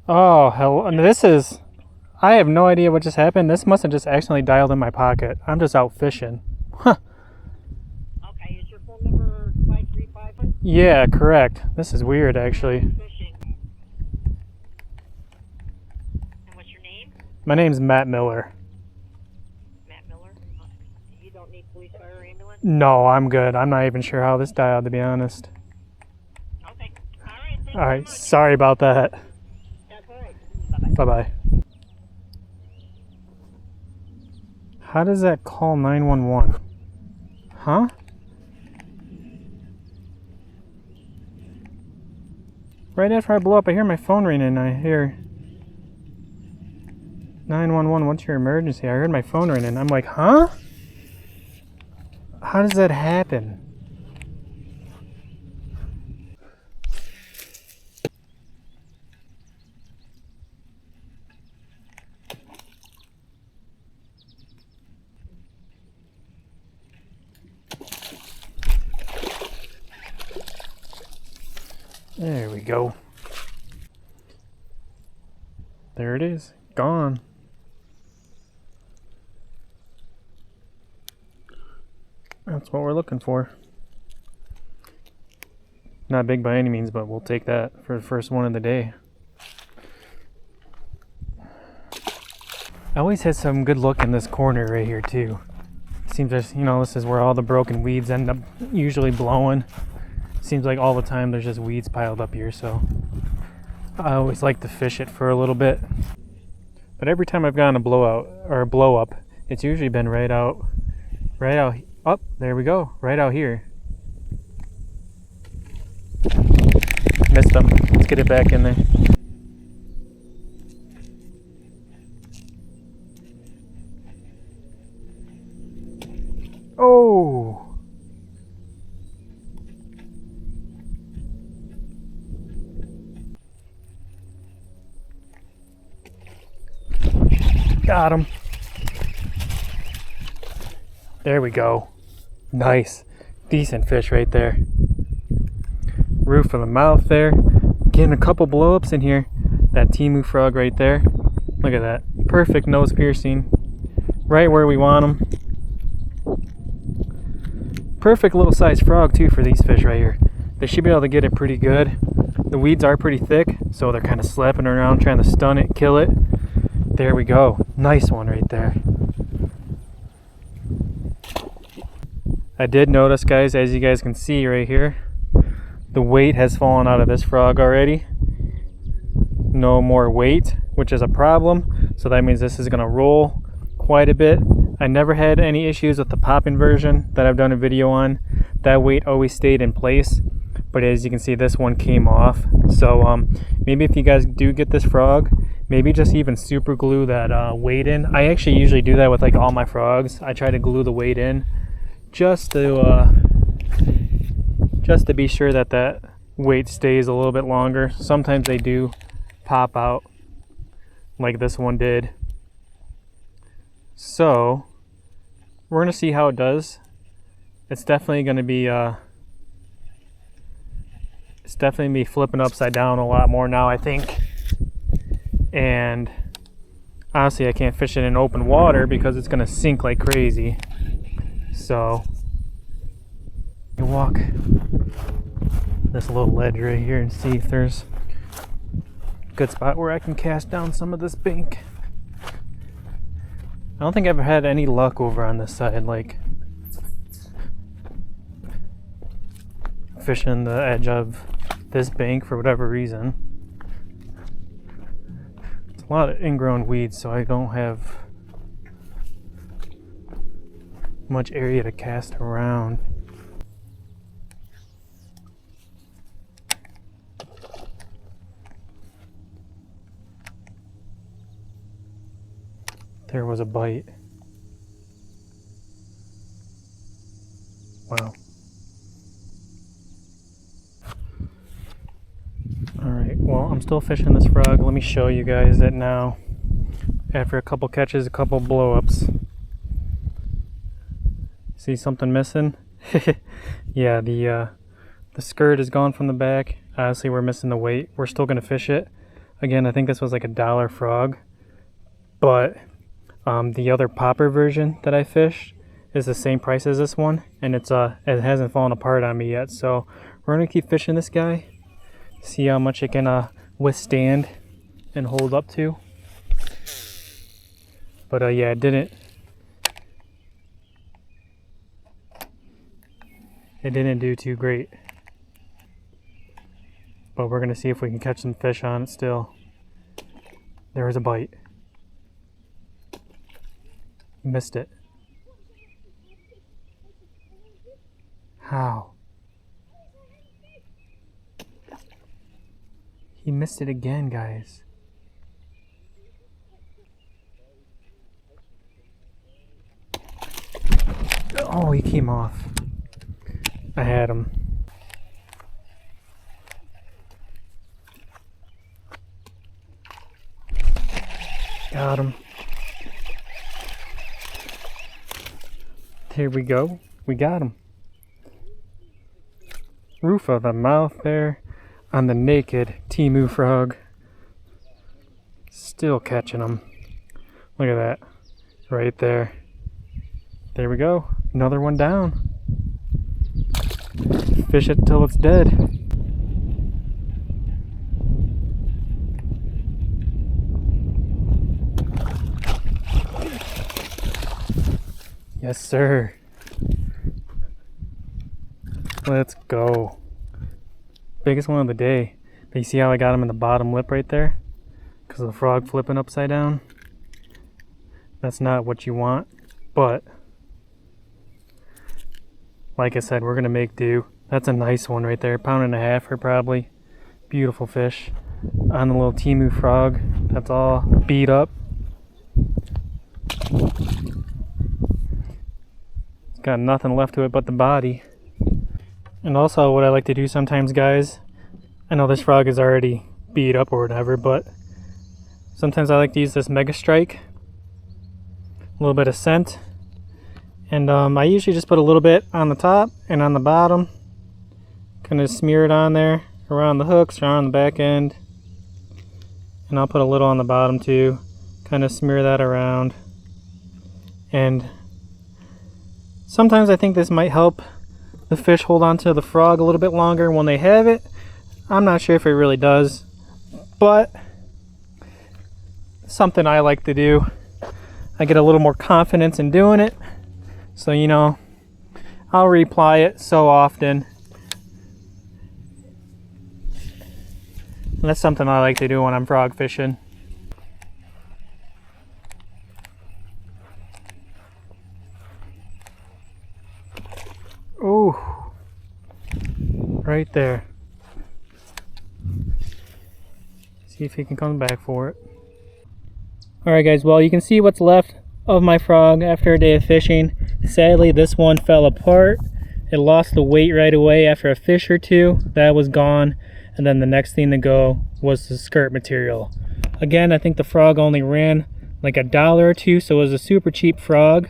Oh, hell, this is... I have no idea what just happened. This must have just accidentally dialed in my pocket. I'm just out fishing. Huh. Okay, is your phone number 535? Yeah, correct. This is weird, actually. Fishing. And what's your name? My name's Matt Miller. Matt Miller? You don't need police, fire, or ambulance? No, I'm good. I'm not even sure how this dialed, to be honest. Okay. All right. Thank you All very right, much. sorry about that. That's all right. Bye-bye. Bye-bye. How does that call 911? Huh? Right after I blow up, I hear my phone ringing and I hear 911, what's your emergency? I heard my phone ringing. I'm like, huh? How does that happen? There we go. There it is. Gone. That's what we're looking for. Not big by any means, but we'll take that for the first one of the day. I always had some good luck in this corner right here too. Seems as, you know, this is where all the broken weeds end up usually blowing. Seems like all the time there's just weeds piled up here, so I always like to fish it for a little bit. But every time I've gotten a blowout or a blow up, it's usually been right out, up, there we go, right out here. Missed them. Let's get it back in there. Oh! Got him. There we go. Nice. Decent fish right there. Roof of the mouth there. Getting a couple blow-ups in here. That Temu frog right there. Look at that. Perfect nose piercing. Right where we want them. Perfect little sized frog too for these fish right here. They should be able to get it pretty good. The weeds are pretty thick, so they're kind of slapping around trying to stun it, kill it. There we go. Nice one right there. I did notice, guys, as you guys can see right here, the weight has fallen out of this frog already. No more weight, which is a problem. So that means this is going to roll quite a bit. I never had any issues with the popping version that I've done a video on. That weight always stayed in place. But as you can see, this one came off. So maybe if you guys do get this frog, maybe just even super glue that weight in. I actually usually do that with like all my frogs. I try to glue the weight in just to be sure that that weight stays a little bit longer. Sometimes they do pop out like this one did. So we're gonna see how it does. It's definitely gonna be flipping upside down a lot more now, I think. And honestly, I can't fish it in open water because it's gonna sink like crazy. So you walk this little ledge right here and see if there's a good spot where I can cast down some of this bank. I don't think I've had any luck over on this side, like fishing the edge of this bank for whatever reason. It's a lot of ingrown weeds, so I don't have much area to cast around. There was a bite. Wow. Alright, well, I'm still fishing this frog. Let me show you guys it now. After a couple catches, a couple blow-ups. See something missing? Yeah, the The skirt is gone from the back. Obviously we're missing the weight. We're still gonna fish it. Again, I think this was like $1 frog, but the other popper version that I fished is the same price as this one, and it hasn't fallen apart on me yet. So we're gonna keep fishing this guy, see how much it can withstand and hold up to. But yeah, it didn't do too great. But we're gonna see if we can catch some fish on it still. There was a bite. Missed it. How? He missed it again, guys. Oh, he came off. I had him. Got him. Here we go. We got him. Roof of the mouth there on the naked Temu frog. Still catching them. Look at that. Right there. There we go. Another one down. Fish it till it's dead. Yes, sir. Let's go. Biggest one of the day. But you see how I got him in the bottom lip right there? Because of the frog flipping upside down. That's not what you want. But, like I said, we're going to make do. That's a nice one right there. 1.5 pounds for probably. Beautiful fish. On the little Temu frog. That's all beat up. It's got nothing left to it but the body. And also what I like to do sometimes, guys, I know this frog is already beat up or whatever, but sometimes I like to use this Mega Strike. A little bit of scent. And I usually just put a little bit on the top and on the bottom. Kind of smear it on there, around the hooks, around the back end. And I'll put a little on the bottom too. Kind of smear that around. And sometimes I think this might help the fish hold on to the frog a little bit longer when they have it. I'm not sure if it really does, but something I like to do. I get a little more confidence in doing it. So, you know, I'll reapply it so often. And that's something I like to do when I'm frog fishing. Oh, right there. See if he can come back for it. Alright guys, well you can see what's left of my frog after a day of fishing. Sadly this one fell apart. It lost the weight right away after a fish or two. That was gone. And then the next thing to go was the skirt material. Again, I think the frog only ran like $1 or $2, so it was a super cheap frog.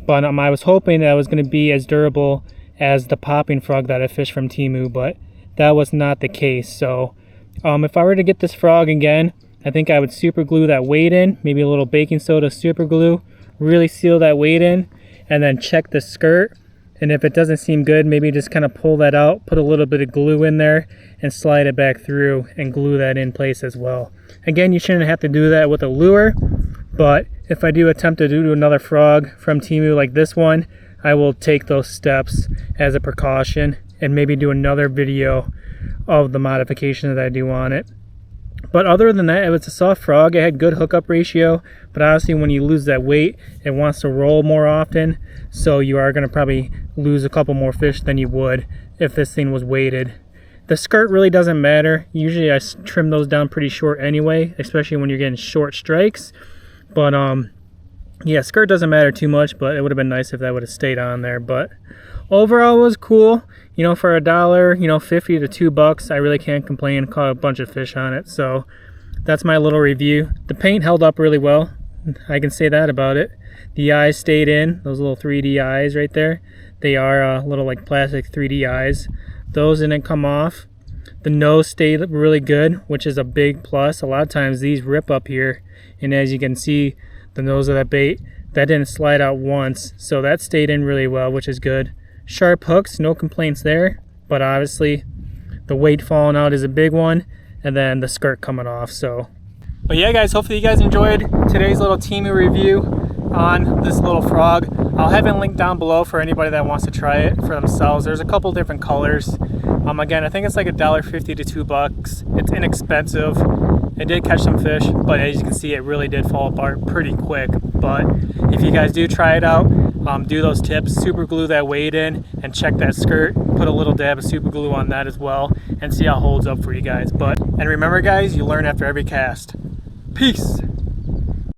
But I was hoping that it was going to be as durable as the popping frog that I fished from Temu, but that was not the case. So if I were to get this frog again, I think I would super glue that weight in, maybe a little baking soda super glue, really seal that weight in, and then check the skirt. And if it doesn't seem good, maybe just kind of pull that out, put a little bit of glue in there, and slide it back through and glue that in place as well. Again, you shouldn't have to do that with a lure, but if I do attempt to do another frog from Temu like this one, I will take those steps as a precaution and maybe do another video of the modifications that I do on it. But other than that, it was a soft frog. It had good hookup ratio, but obviously when you lose that weight, it wants to roll more often, so you are going to probably lose a couple more fish than you would if this thing was weighted. The skirt really doesn't matter. Usually I trim those down pretty short anyway, especially when you're getting short strikes. But yeah, skirt doesn't matter too much, but it would have been nice if that would have stayed on there. But overall it was cool. You know, for $1, you know, 50 to $2, I really can't complain. Caught a bunch of fish on it. So that's my little review. The paint held up really well. I can say that about it. The eyes stayed in, those little 3D eyes right there. They are little like plastic 3D eyes. Those didn't come off. The nose stayed really good, which is a big plus. A lot of times these rip up here, and as you can see, the nose of that bait, that didn't slide out once, so that stayed in really well, which is good. Sharp hooks, no complaints there, but obviously the weight falling out is a big one, and then the skirt coming off. So, but yeah guys, hopefully you guys enjoyed today's little Temu review on this little frog. I'll have it linked down below for anybody that wants to try it for themselves. There's a couple different colors. Again, I think it's like $1.50 to $2. It's inexpensive. It did catch some fish, but as you can see, it really did fall apart pretty quick. But if you guys do try it out, do those tips, super glue that weight in and check that skirt, put a little dab of super glue on that as well, and see how it holds up for you guys. And remember guys, you learn after every cast. Peace.